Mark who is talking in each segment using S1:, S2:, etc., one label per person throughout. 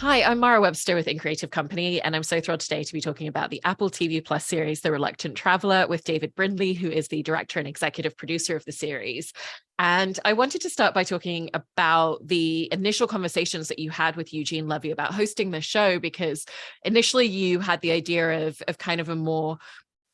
S1: Hi, I'm Mara Webster with In Creative Company, and I'm so thrilled today to be talking about the Apple TV Plus series, The Reluctant Traveler, with David Brindley, who is the director and executive producer of the series. And I wanted to start by talking about the initial conversations that you had with Eugene Levy about hosting the show, because initially you had the idea of kind of a more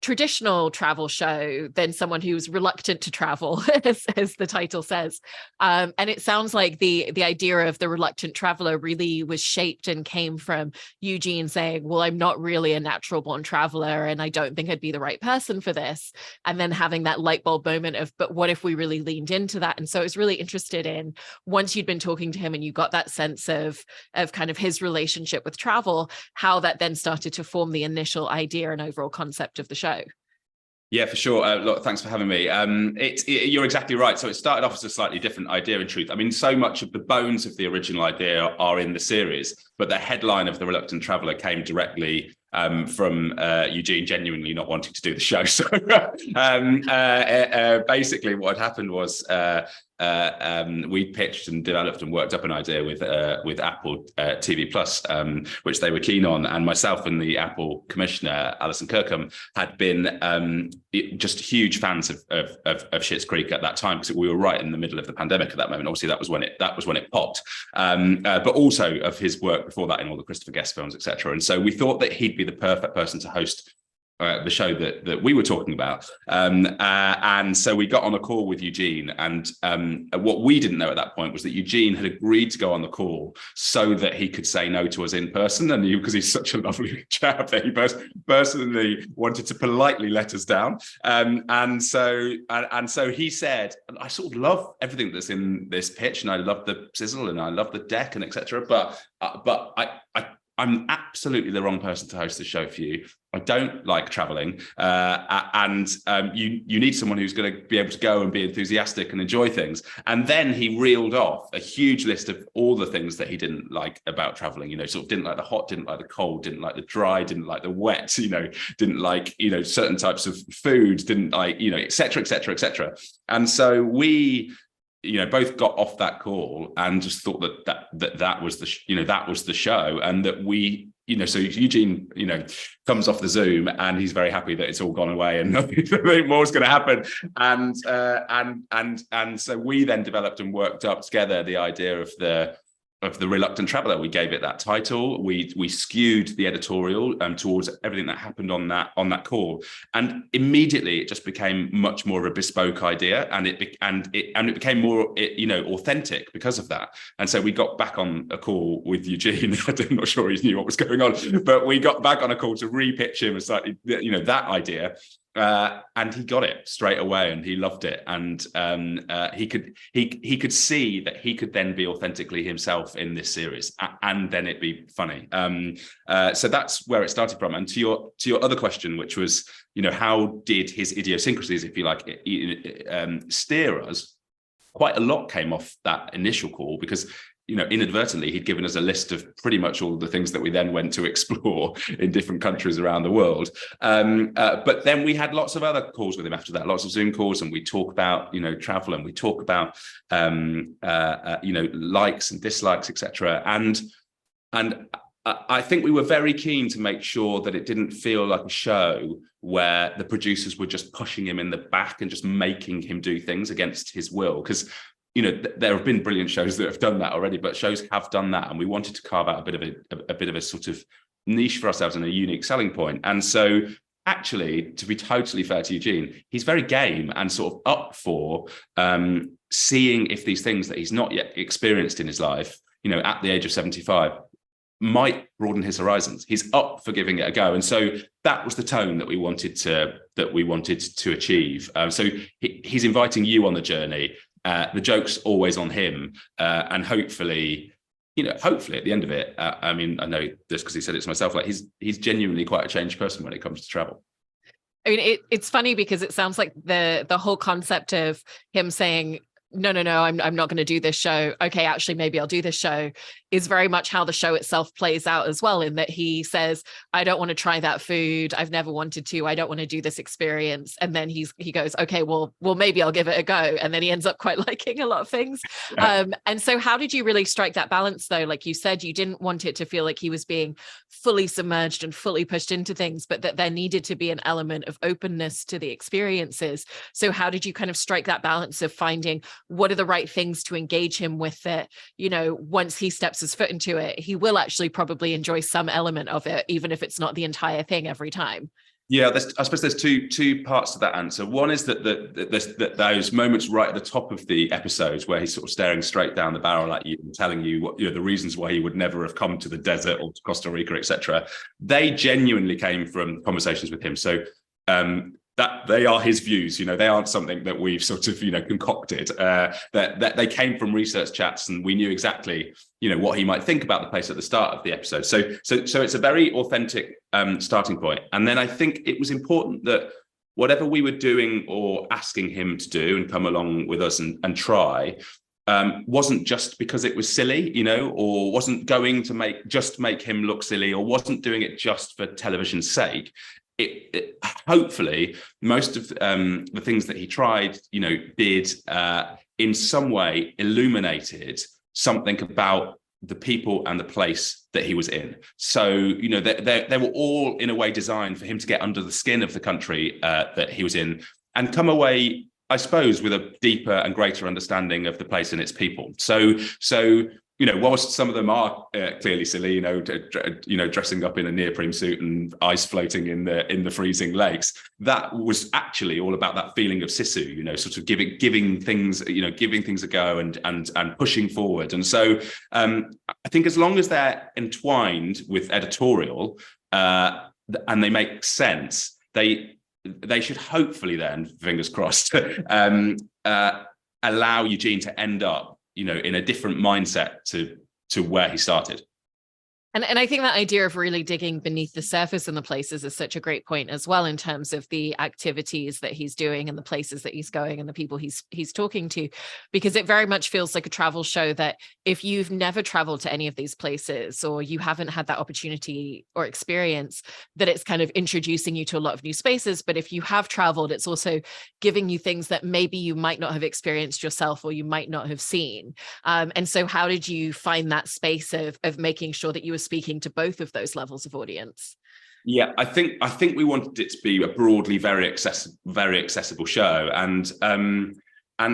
S1: traditional travel show than someone who's reluctant to travel, as the title says. And it sounds like the idea of the reluctant traveler really was shaped and came from Eugene saying, well, I'm not really a natural born traveler, and I don't think I'd be the right person for this. And then having that light bulb moment of, but what if we really leaned into that? And so I was really interested in, once you'd been talking to him and you got that sense of kind of his relationship with travel, how that then started to form the initial idea and overall concept of the show.
S2: Yeah, for sure. Look, thanks for having me. You're exactly right. So it started off as a slightly different idea, in truth. I mean, so much of the bones of the original idea are in the series, but the headline of The Reluctant Traveler came directly from Eugene genuinely not wanting to do the show. So basically what had happened was we pitched and developed and worked up an idea with Apple TV Plus, which they were keen on, and myself and the Apple commissioner Alison Kirkham had been just huge fans of Schitt's Creek at that time, because we were right in the middle of the pandemic at that moment. Obviously, that was when it popped, but also of his work before that in all the Christopher Guest films, etc. And so we thought that he'd be the perfect person to host the show that we were talking about. And so we got on a call with Eugene, and what we didn't know at that point was that Eugene had agreed to go on the call so that he could say no to us in person, and because he's such a lovely chap that he personally wanted to politely let us down. And so he said, I sort of love everything that's in this pitch, and I love the sizzle, and I love the deck, and etc. But I'm absolutely the wrong person to host the show for you. I don't like traveling, and you need someone who's going to be able to go and be enthusiastic and enjoy things. And then he reeled off a huge list of all the things that he didn't like about traveling. Sort of didn't like the hot, didn't like the cold, didn't like the dry, didn't like the wet. Didn't like certain types of food, didn't like et cetera, et cetera, et cetera. And so we both got off that call and just thought that was the show, and that we, so Eugene, comes off the Zoom and he's very happy that it's all gone away and nothing more is going to happen. And so we then developed and worked up together the idea of the Reluctant Traveler. We gave it that title. We skewed the editorial towards everything that happened on that call, and immediately it just became much more of a bespoke idea, and it became more authentic because of that. And so we got back on a call with Eugene. I'm not sure he knew what was going on, but we got back on a call to re-pitch him a slightly that idea. And he got it straight away, and he loved it, and he could see that he could then be authentically himself in this series, and then it'd be funny. So that's where it started from. And to your other question, which was, how did his idiosyncrasies, if you like, steer us? Quite a lot came off that initial call, because inadvertently, he'd given us a list of pretty much all the things that we then went to explore in different countries around the world. But then we had lots of other calls with him after that, lots of Zoom calls, and we talk about, travel, and we talk about, likes and dislikes, etc. And I think we were very keen to make sure that it didn't feel like a show where the producers were just pushing him in the back and just making him do things against his will, because there have been brilliant shows that have done that already, but shows have done that, and we wanted to carve out a bit of a sort of niche for ourselves and a unique selling point. And so, actually, to be totally fair to Eugene, he's very game and sort of up for seeing if these things that he's not yet experienced in his life, at the age of 75, might broaden his horizons. He's up for giving it a go, and so that was the tone that we wanted to achieve. So he's inviting you on the journey. The joke's always on him, and hopefully at the end of it, I know this because he said it to myself, like he's genuinely quite a changed person when it comes to travel.
S1: I mean, it's funny because it sounds like the whole concept of him saying, no, I'm not going to do this show. Okay, actually, maybe I'll do this show. is very much how the show itself plays out as well, in that he says, I don't want to try that food. I've never wanted to. I don't want to do this experience. And then he goes, okay, well, maybe I'll give it a go. And then he ends up quite liking a lot of things.
S2: Yeah.
S1: And so how did you really strike that balance though? Like you said, you didn't want it to feel like he was being fully submerged and fully pushed into things, but that there needed to be an element of openness to the experiences. So how did you kind of strike that balance of finding what are the right things to engage him with it? You know, once he steps his foot into it, he will actually probably enjoy some element of it, even if it's not the entire thing every time.
S2: Yeah, I suppose there's two parts to that answer. One is that those moments right at the top of the episodes where he's sort of staring straight down the barrel at you and telling you what, the reasons why he would never have come to the desert or to Costa Rica, etc. They genuinely came from conversations with him. So that they are his views, they aren't something that we've sort of, concocted. That they came from research chats, and we knew exactly, what he might think about the place at the start of the episode. So it's a very authentic starting point. And then I think it was important that whatever we were doing or asking him to do and come along with us and try, wasn't just because it was silly, or wasn't going to make him look silly, or wasn't doing it just for television's sake. It hopefully most of the things that he tried, did in some way illuminated something about the people and the place that he was in. So, they were all in a way designed for him to get under the skin of the country that he was in and come away, I suppose, with a deeper and greater understanding of the place and its people. So whilst some of them are clearly silly, dressing up in a neoprene suit and ice floating in the freezing lakes, that was actually all about that feeling of sisu, sort of giving things a go and pushing forward. And so I think as long as they're entwined with editorial and they make sense, they should hopefully then, fingers crossed, allow Eugene to end up in a different mindset to where he started.
S1: And I think that idea of really digging beneath the surface in the places is such a great point as well, in terms of the activities that he's doing and the places that he's going and the people he's talking to, because it very much feels like a travel show that if you've never traveled to any of these places or you haven't had that opportunity or experience, that it's kind of introducing you to a lot of new spaces. But if you have traveled, it's also giving you things that maybe you might not have experienced yourself or you might not have seen. And so how did you find that space of making sure that you were speaking to both of those levels of audience?
S2: Yeah, I think we wanted it to be a broadly very accessible show, and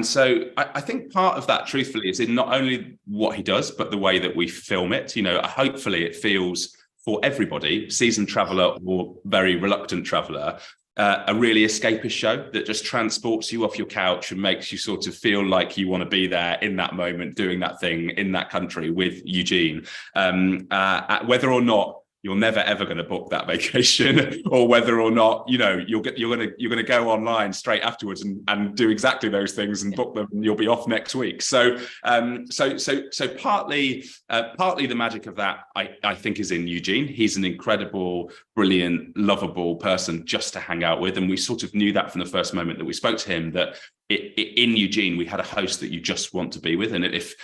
S2: so I think part of that, truthfully, is in not only what he does but the way that we film it. Hopefully it feels for everybody, seasoned traveller or very reluctant traveller, a really escapist show that just transports you off your couch and makes you sort of feel like you want to be there in that moment, doing that thing in that country with Eugene. Whether or not you're never ever going to book that vacation, or whether or not you're going to go online straight afterwards and do exactly those things and book them, and you'll be off next week. So partly the magic of that I think is in Eugene. He's an incredible, brilliant, lovable person just to hang out with, and we sort of knew that from the first moment that we spoke to him, that in Eugene we had a host that you just want to be with. And if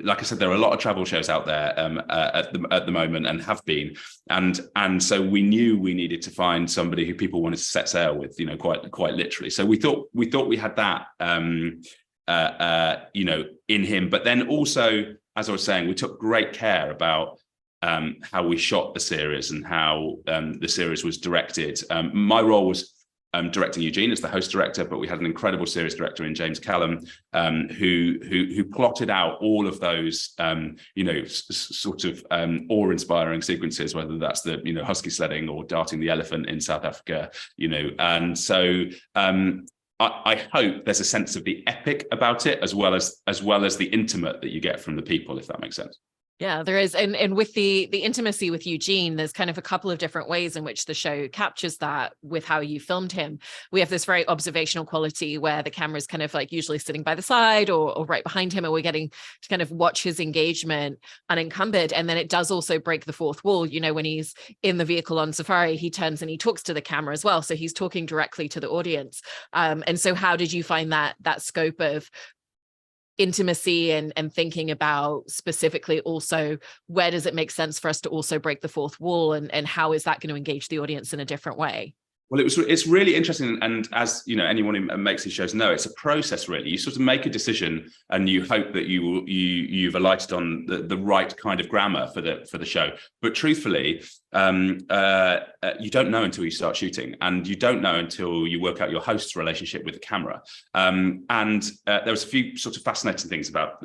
S2: like I said, there are a lot of travel shows out there at the moment, and have been, and so we knew we needed to find somebody who people wanted to set sail with, quite literally. So we thought we had that in him. But then also, as I was saying, we took great care about how we shot the series and how the series was directed. My role was directing Eugene as the host director, but we had an incredible series director in James Callum, who plotted out all of those, sort of awe-inspiring sequences, whether that's the husky sledding or darting the elephant in South Africa, and so I hope there's a sense of the epic about it, as well as the intimate that you get from the people, if that makes sense.
S1: Yeah, there is. And with the intimacy with Eugene, there's kind of a couple of different ways in which the show captures that with how you filmed him. We have this very observational quality where the camera is kind of like usually sitting by the side or right behind him, and we're getting to kind of watch his engagement unencumbered. And then it does also break the fourth wall. When he's in the vehicle on safari, he turns and he talks to the camera as well. So he's talking directly to the audience. And so how did you find that scope of intimacy and thinking about specifically also where does it make sense for us to also break the fourth wall, and how is that going to engage the audience in a different way?
S2: Well, it's really interesting, and as you know, anyone who makes these shows know, it's a process. Really, you sort of make a decision, and you hope that you've alighted on the right kind of grammar for the show. But truthfully, you don't know until you start shooting, and you don't know until you work out your host's relationship with the camera. And there was a few sort of fascinating things about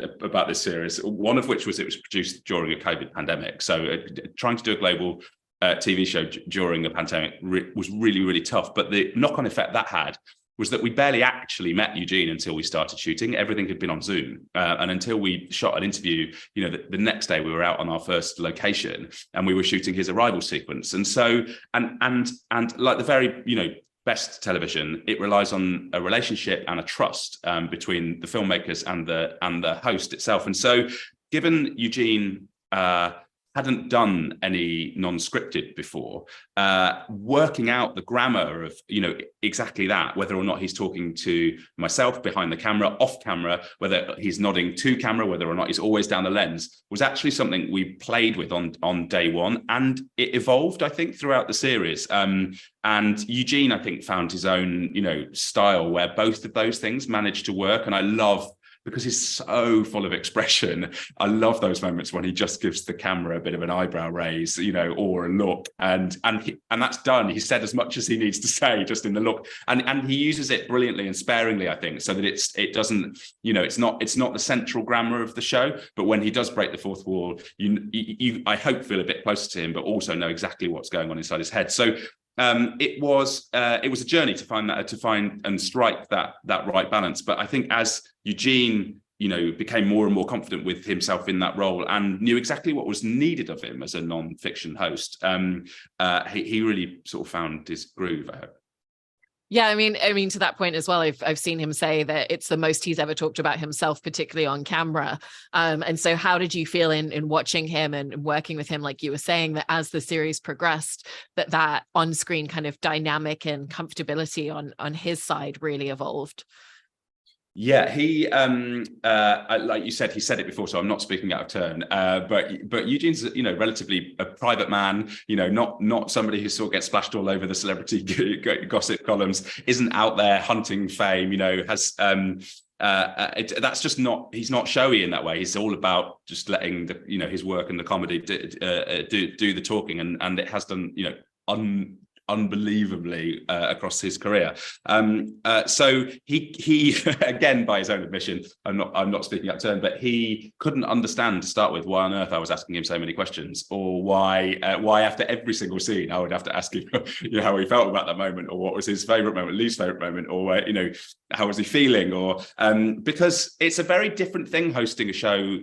S2: this series. One of which was it was produced during a COVID pandemic, so trying to do a global TV show during a pandemic was really, really tough. But the knock-on effect that had was that we barely actually met Eugene until we started shooting. Everything had been on Zoom. And until we shot an interview, you know, the next day we were out on our first location and we were shooting his arrival sequence. And so, and like the very, you know, best television, it relies on a relationship and a trust between the filmmakers and the host itself. And so given Eugene hadn't done any non-scripted before, working out the grammar of, you know, exactly that, whether or not he's talking to myself behind the camera, off camera, whether he's nodding to camera, whether or not he's always down the lens, was actually something we played with on day one. And it evolved, I think, throughout the series. And Eugene, I think, found his own, you know, style where both of those things managed to work. And I love, because he's so full of expression, I love those moments when he just gives the camera a bit of an eyebrow raise, you know, or a look, and that's done. He said as much as he needs to say just in the look, and he uses it brilliantly and sparingly, I think, so that it doesn't, you know, it's not the central grammar of the show, but when he does break the fourth wall, you I hope feel a bit closer to him, but also know exactly what's going on inside his head. So it was a journey to find and strike that right balance. But I think as Eugene, you know, became more and more confident with himself in that role and knew exactly what was needed of him as a non-fiction host, he really sort of found his groove, I hope.
S1: Yeah, I mean, to that point as well, I've seen him say that it's the most he's ever talked about himself, particularly on camera. And so how did you feel in watching him and working with him, like you were saying, that as the series progressed, that on-screen kind of dynamic and comfortability on his side really evolved?
S2: Yeah, he like you said, he said it before, so I'm not speaking out of turn. But Eugene's, you know, relatively a private man, you know, not somebody who sort of gets splashed all over the celebrity gossip columns, isn't out there hunting fame, you know, has that's just not, he's not showy in that way. He's all about just letting the, you know, his work and the comedy do the talking, and it has done, you know, unbelievably across his career. So he again, by his own admission, I'm not speaking out of turn, but he couldn't understand to start with why on earth I was asking him so many questions, or why after every single scene I would have to ask him, you know, how he felt about that moment, or what was his favorite moment, least favorite moment, or you know, how was he feeling, or because it's a very different thing hosting a show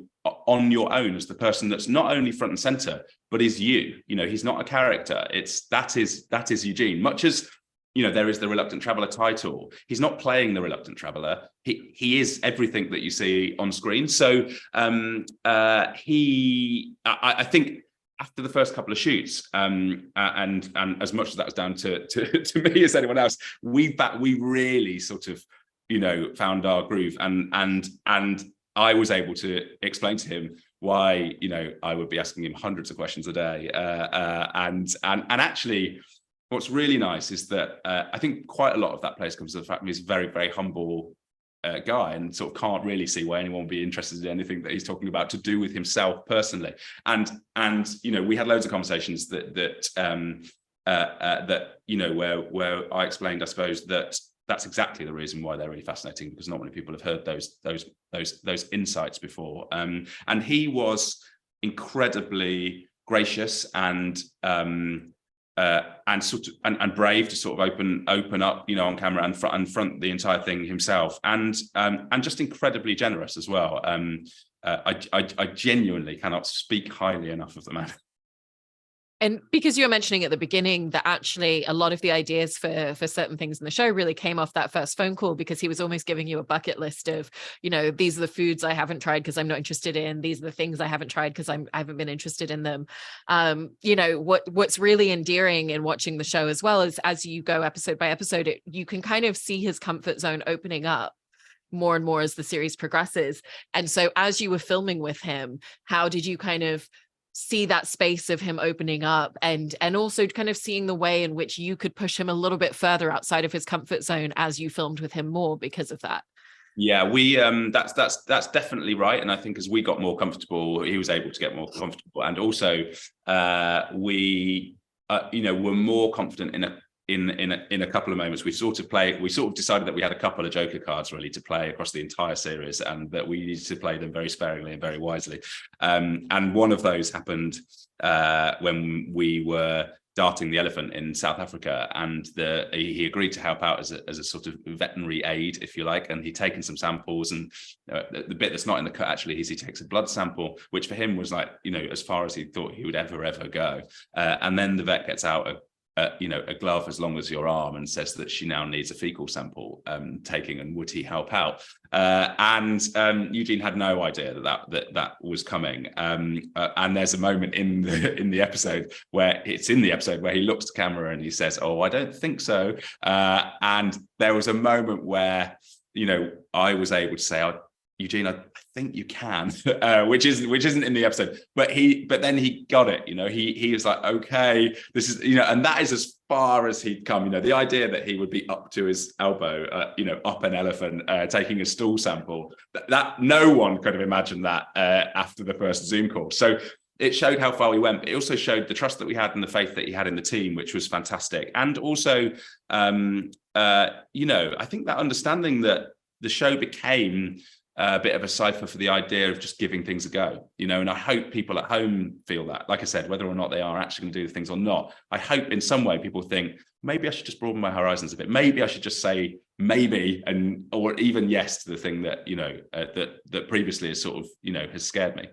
S2: on your own as the person that's not only front and center, but is you know, he's not a character. That is Eugene. Much as, you know, there is the Reluctant Traveller title, he's not playing the Reluctant Traveller. He is everything that you see on screen. So I think after the first couple of shoots, and as much as that was down to me as anyone else, we really sort of, you know, found our groove, and I was able to explain to him why, you know, I would be asking him hundreds of questions a day. And actually, what's really nice is that I think quite a lot of that place comes to the fact that he's a very, very humble guy, and sort of can't really see why anyone would be interested in anything that he's talking about to do with himself personally. And you know, we had loads of conversations that you know, where I explained, I suppose, that that's exactly the reason why they're really fascinating, because not many people have heard those insights before. And he was incredibly gracious and sort of and brave to sort of open up, you know, on camera and front the entire thing himself, and just incredibly generous as well. I genuinely cannot speak highly enough of the man.
S1: And because you were mentioning at the beginning that actually a lot of the ideas for certain things in the show really came off that first phone call, because he was almost giving you a bucket list of, you know, these are the foods I haven't tried because I'm not interested in. These are the things I haven't tried because I haven't been interested in them. You know, what's really endearing in watching the show as well is, as you go episode by episode, you can kind of see his comfort zone opening up. more and more as the series progresses. And so as you were filming with him, how did you kind of see that space of him opening up, and also kind of seeing the way in which you could push him a little bit further outside of his comfort zone as you filmed with him more because of that?
S2: Yeah, we that's definitely right. And I think as we got more comfortable, he was able to get more comfortable. And also we were more confident in a couple of moments. We sort of decided that we had a couple of joker cards really to play across the entire series, and that we needed to play them very sparingly and very wisely. And one of those happened when we were darting the elephant in South Africa, and he agreed to help out as a sort of veterinary aid, if you like, and he'd taken some samples. And the bit that's not in the cut actually is he takes a blood sample, which for him was like, as far as he thought he would ever go. And then the vet gets out a glove as long as your arm and says that she now needs a fecal sample taking, and would he help out? And Eugene had no idea that was coming. And there's a moment in the episode where he looks to camera and he says, "Oh, I don't think so." And there was a moment where I was able to say, Eugene, I think you can, which isn't in the episode, but then he got it. He was like, okay, this is, and that is as far as he'd come. The idea that he would be up to his elbow, up an elephant, taking a stool sample, that no one could have imagined that after the first Zoom call. So it showed how far we went. It also showed the trust that we had and the faith that he had in the team, which was fantastic. And also, I think that understanding that the show became a bit of a cipher for the idea of just giving things a go, and I hope people at home feel that. Like I said, whether or not they are actually going to do the things or not, I hope in some way people think, maybe I should just broaden my horizons a bit. Maybe I should just say maybe or even yes to the thing that, that previously has sort of, has scared me.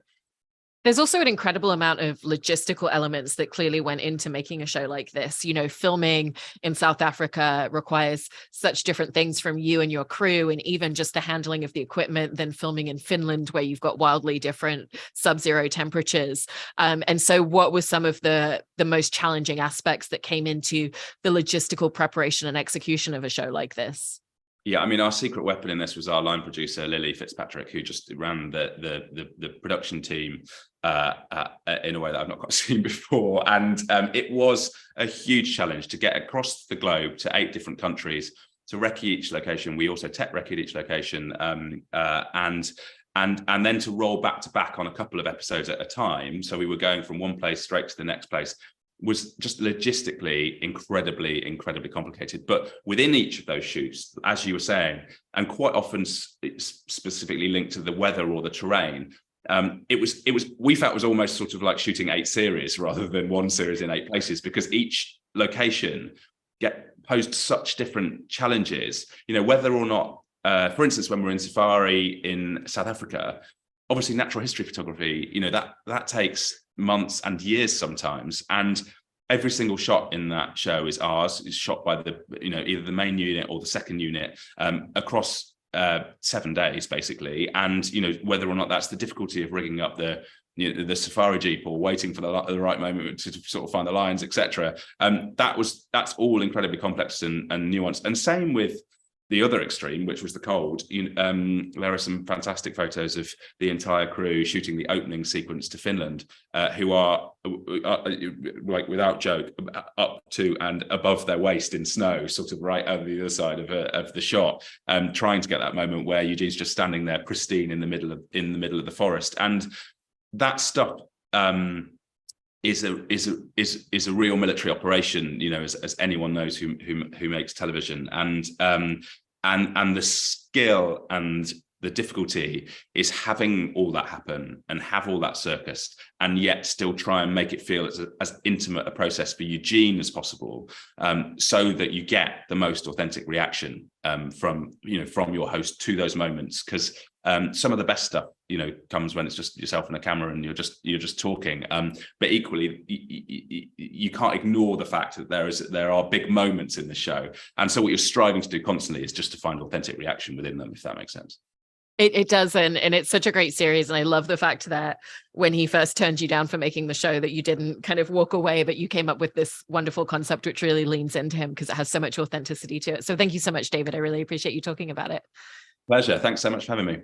S1: There's also an incredible amount of logistical elements that clearly went into making a show like this. Filming in South Africa requires such different things from you and your crew, and even just the handling of the equipment, than filming in Finland, where you've got wildly different sub-zero temperatures. And so what was some of the most challenging aspects that came into the logistical preparation and execution of a show like this?
S2: Yeah, I mean, our secret weapon in this was our line producer, Lily Fitzpatrick, who just ran the production team in a way that I've not quite seen before. And it was a huge challenge to get across the globe to 8 different countries, to recce each location. We also tech recce'd each location, and then to roll back to back on a couple of episodes at a time. So we were going from one place straight to the next place. Was just logistically incredibly complicated. But within each of those shoots, as you were saying, and quite often specifically linked to the weather or the terrain, we felt it was almost sort of like shooting 8 series rather than one series in 8 places, because each location posed such different challenges. Whether or not, for instance, when we're in safari in South Africa, obviously natural history photography, that takes months and years sometimes, and every single shot in that show is ours. It's shot by either the main unit or the second unit across 7 days basically. And whether or not that's the difficulty of rigging up the safari jeep or waiting for the right moment to sort of find the lines, etc. That's all incredibly complex and nuanced. And same with the other extreme, which was the cold. There are some fantastic photos of the entire crew shooting the opening sequence to Finland, who are like, without joke, up to and above their waist in snow, sort of right over the other side of the shot, trying to get that moment where Eugene's just standing there pristine in the middle of the forest. And that stuff is a real military operation, as anyone knows who makes television, and the skill and the difficulty is having all that happen and have all that circus, and yet still try and make it feel as intimate a process for Eugene as possible, so that you get the most authentic reaction from your host to those moments. Because some of the best stuff, comes when it's just yourself and a camera and you're just talking. But equally, you can't ignore the fact that there are big moments in the show, and so what you're striving to do constantly is just to find authentic reaction within them, if that makes sense.
S1: It does, and it's such a great series, and I love the fact that when he first turned you down for making the show, that you didn't kind of walk away, but you came up with this wonderful concept which really leans into him because it has so much authenticity to it. So thank you so much, David. I really appreciate you talking about it.
S2: Pleasure. Thanks so much for having me.